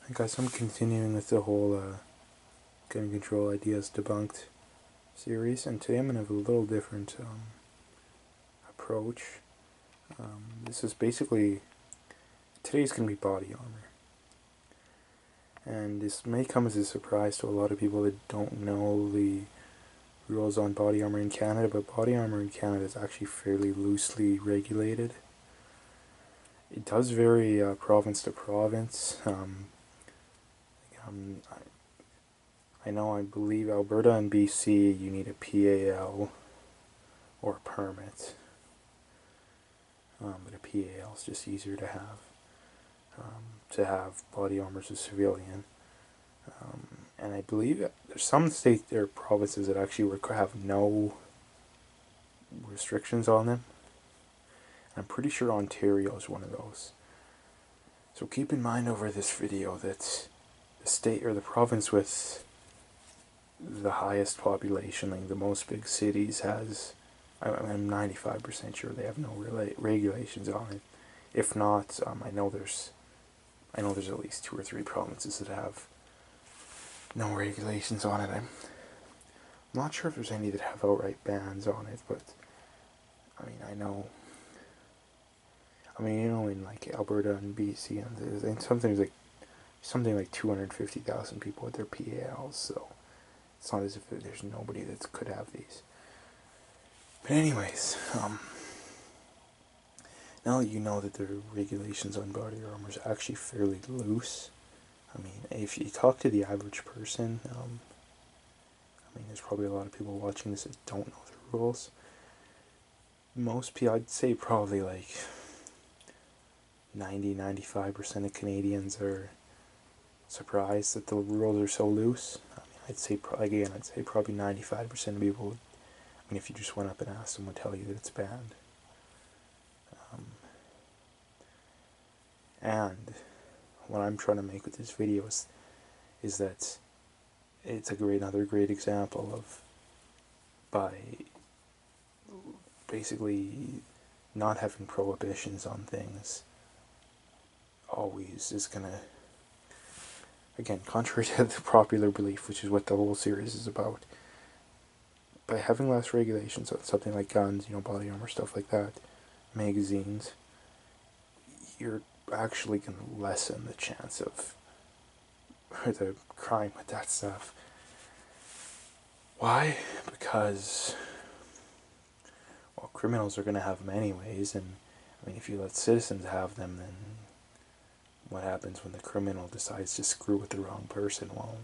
Hey guys, I'm continuing with the whole Gun Control Ideas Debunked series, and today I'm going to have a little different approach. This is basically, today's going to be body armor. And this may come as a surprise to a lot of people that don't know the rules on body armor in Canada, but body armor in Canada is actually fairly loosely regulated. It does vary province to province. I believe Alberta and BC, you need a PAL or a permit. But a PAL is just easier to have body armor as a civilian. And I believe there's some states or provinces that actually have no restrictions on them. I'm pretty sure Ontario is one of those. So keep in mind over this video that the state or the province with the highest population, like the most big cities, I'm 95% sure they have no regulations on it. If not, I know there's at least 2 or 3 provinces that have no regulations on it. I'm not sure if there's any that have outright bans on it, but in like Alberta and BC, and something like 250,000 people with their PALs, so it's not as if there's nobody that could have these. But anyways, now that you know that the regulations on body armor is actually fairly loose, if you talk to the average person, there's probably a lot of people watching this that don't know the rules. Most people, I'd say probably like 90-95% of Canadians are surprised that the rules are so loose. I'd say probably 95% of people would, if you just went up and asked them, would tell you that it's banned. And what I'm trying to make with this video is that it's another great example of, by basically not having prohibitions on things, always is gonna, again, contrary to the popular belief, which is what the whole series is about, by having less regulations on something like guns, body armor, stuff like that, magazines, you're actually going to lessen the chance of the crime with that stuff. Why? Because, well, criminals are going to have them anyways, and if you let citizens have them, then what happens when the criminal decides to screw with the wrong person? Well,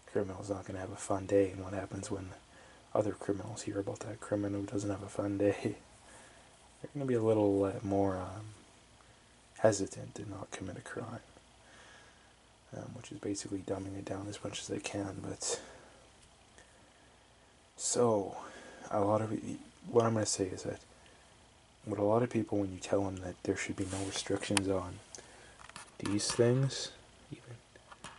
the criminal's not going to have a fun day, and what happens when other criminals hear about that criminal who doesn't have a fun day? They're going to be a little more hesitant to not commit a crime, which is basically dumbing it down as much as they can. But so, what I'm going to say is that what a lot of people, when you tell them that there should be no restrictions on these things, even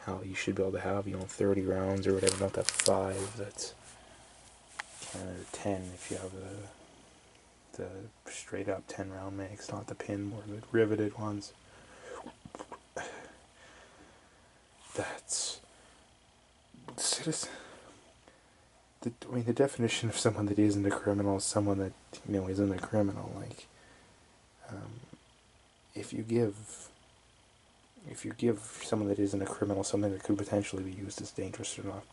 how you should be able to have 30 rounds or whatever, not that 5, that's 10 or 10 if you have the straight up 10 round mags, not the pin or the riveted ones. That's the definition of someone that isn't a criminal is someone that isn't a criminal. Like, if you give someone that isn't a criminal something that could potentially be used as dangerous or not,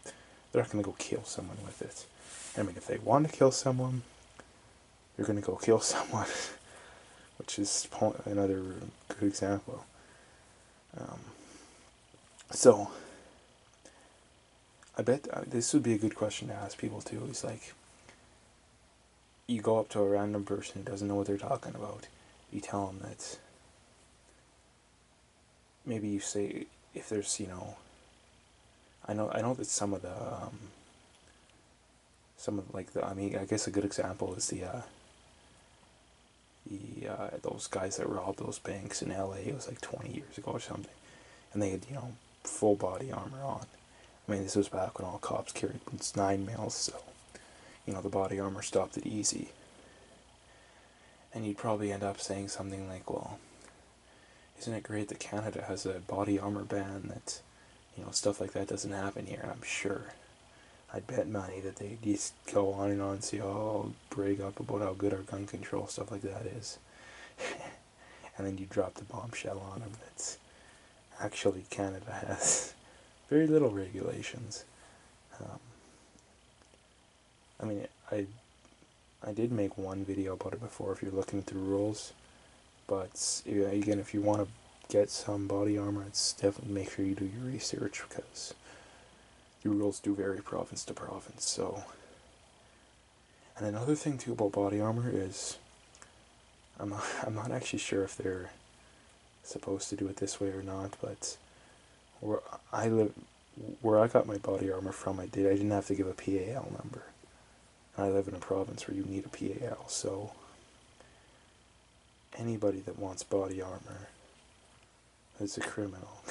they're not going to go kill someone with it. If they want to kill someone, you're going to go kill someone, which is another good example. So, I bet this would be a good question to ask people too. It's like, you go up to a random person who doesn't know what they're talking about. You tell them that, maybe you say, if there's, I know that some of I guess a good example is those guys that robbed those banks in LA. It was like 20 years ago or something, and they had full body armor on. This was back when all cops carried 9mm, so the body armor stopped it easy. And you'd probably end up saying something like, well, isn't it great that Canada has a body armor ban that, stuff like that doesn't happen here? And I'm sure, I'd bet money that they just go on and say, oh, brag up about how good our gun control, stuff like that is. And then you drop the bombshell on them that's actually Canada has very little regulations. I mean, I did make one video about it before if you're looking through rules, but again, if you want to get some body armor, it's definitely make sure you do your research, because the rules do vary province to province. So, and another thing too about body armor is I'm not actually sure if they're supposed to do it this way or not, but where where I got my body armor from, I didn't have to give a PAL number. And I live in a province where you need a PAL, so anybody that wants body armor is a criminal.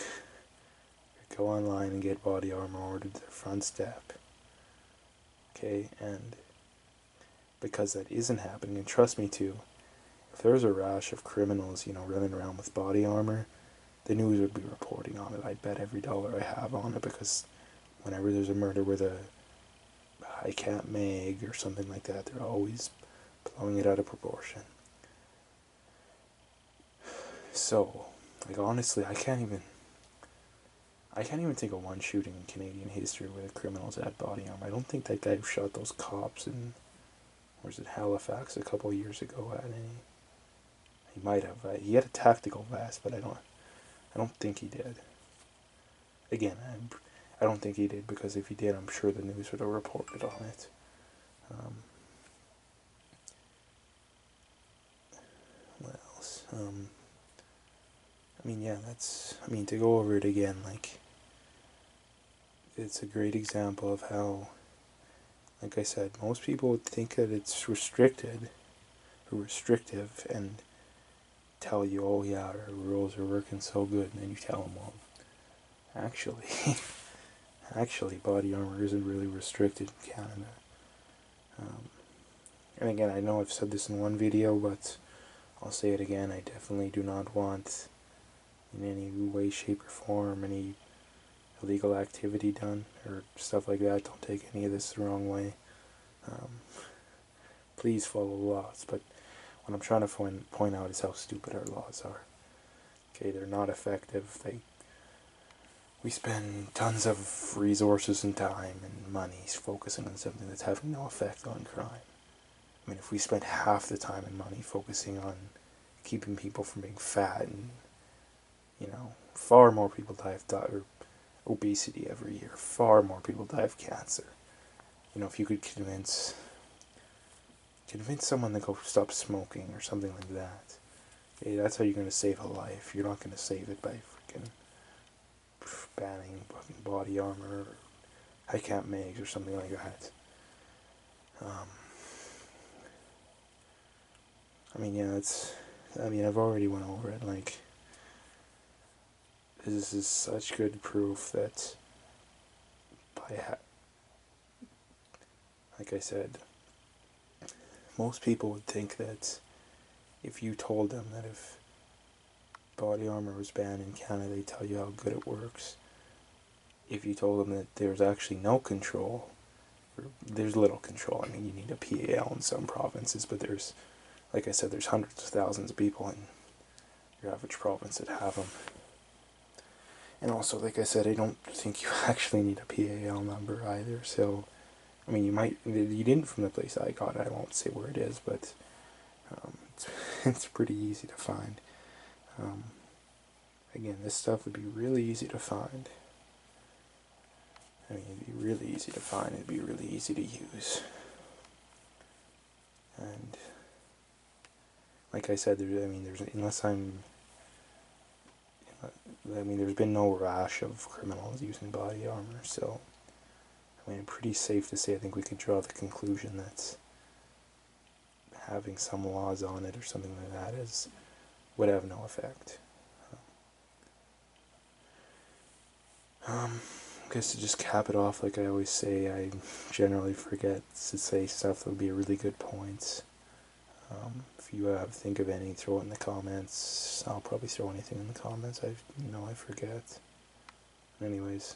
Go online and get body armor ordered to the front step. Okay, and because that isn't happening, and trust me too, if there's a rash of criminals, running around with body armor, the news would be reporting on it. I'd bet every dollar I have on it, because whenever there's a murder with a high cap mag or something like that, they're always blowing it out of proportion. So, honestly, I can't even think of one shooting in Canadian history where the criminals had body armor. I don't think that guy who shot those cops in, where's it, Halifax a couple of years ago had any. He might have. He had a tactical vest, but I don't think he did. Again, I don't think he did, because if he did, I'm sure the news would have reported on it. What else? To go over it again, it's a great example of how, like I said, most people would think that it's restricted or restrictive and tell you, oh yeah, our rules are working so good, and then you tell them, well, actually, body armor isn't really restricted in Canada. And again, I know I've said this in one video, but I'll say it again, I definitely do not want, in any way, shape, or form, any illegal activity done, or stuff like that. Don't take any of this the wrong way. Please follow laws, but what I'm trying to point out is how stupid our laws are. Okay, they're not effective. We spend tons of resources and time and money focusing on something that's having no effect on crime. I mean, if we spent half the time and money focusing on keeping people from being fat, and, far more people die of obesity every year. Far more people die of cancer. If you could convince someone to go stop smoking or something like that, okay, that's how you're going to save a life. You're not going to save it by freaking banning fucking body armor or high cap mags or something like that. I've already went over it. This is such good proof that like I said, most people would think that if you told them that if body armor was banned in Canada, they tell you how good it works. If you told them that there's actually no control, or there's little control, you need a PAL in some provinces, but there's, like I said, there's hundreds of thousands of people in your average province that have them. And also, like I said, I don't think you actually need a PAL number either, so, you didn't from the place I got it. I won't say where it is, but it's pretty easy to find. Again, this stuff would be really easy to find. It'd be really easy to find, it'd be really easy to use. And, like I said, there's been no rash of criminals using body armor, so, pretty safe to say, I think we could draw the conclusion that having some laws on it or something like that would have no effect. I guess to just cap it off, like I always say, I generally forget to say stuff that would be really good points. If you think of any, throw it in the comments. I'll probably throw anything in the comments. I forget. Anyways,